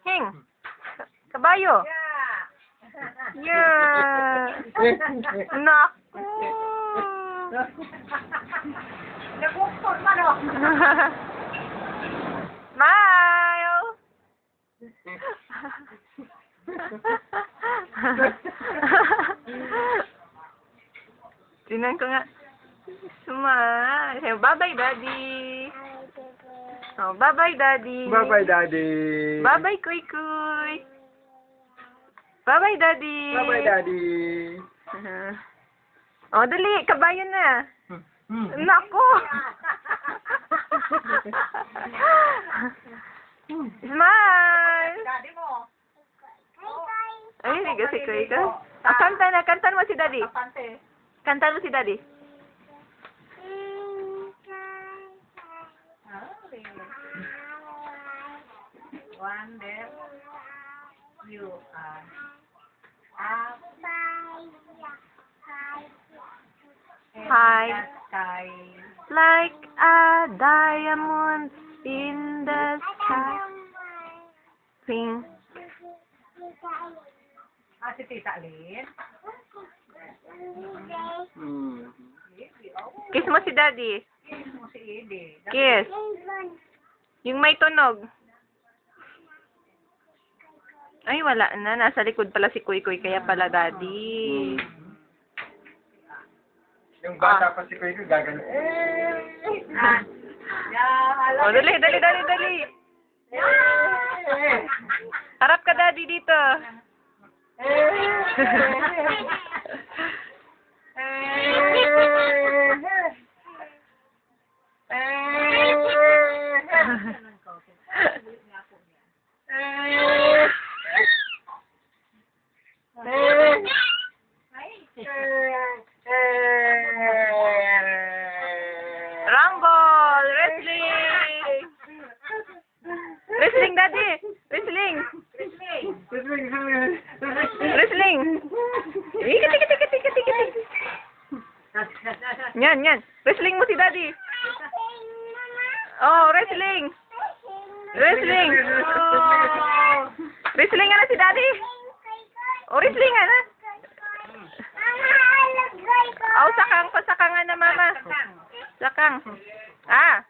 Hing. Kabayo. Yeah. Naku. Nagukod man o. Smile. Tingnan ko nga. Smile. Say, bye-bye, Daddy. Oh, bye-bye, Daddy. Bye-bye, Daddy. Bye-bye, Kuy Kuy. Bye-bye, Daddy. Bye-bye, Daddy. Oh, dali. Kabayo na. Hmm. Nako. Smile. Daddy mo. Ay, hindi kasi Kuy Kuy. Ah, kanta na. Kantan mo si Daddy. Kapante. Kantan mo si Daddy. Wonder you are. Hi. Sky. Like a diamond in the sky. Pink. Si Tita Lynn. Hmm. Kiss mo si Daddy. Kiss mo si Edie. Kiss. Yung may tunog. Ay, wala na. Nasa likod pala si Kuy Kuy. Kaya pala Daddy. Yung bata pa si Kuya gagano. Oh, dali, dali, dali, dali. Harap ka, Daddy, dito. Rumble! Wrestling! Wrestling, Daddy! Wrestling! Wrestling! Ikat, ikat, ikat, ikat, ikat. Yan, yan. Wrestling mo si Daddy. Oh, wrestling. Wrestling. Oh. Wrestling nga na si Daddy. Oh, wrestling nga na. Oh, sakang. Pasakang nga na, Mama. Sakang. Ah.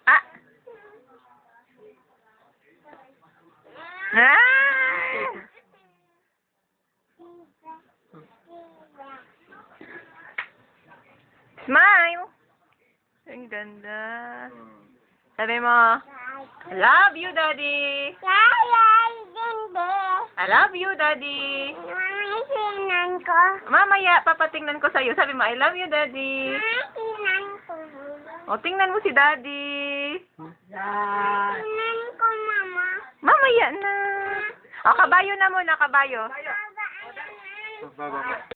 Ah. Ah. Smile. Ang ganda. Sabi mo, I love you, Daddy. I love you, Daddy. Mamaya, papatingnan ko sa'yo. Sabi mo, I love you, Daddy. O, tingnan mo si Daddy. Mamaya na. O, kabayo na muna, kabayo. Bye-bye.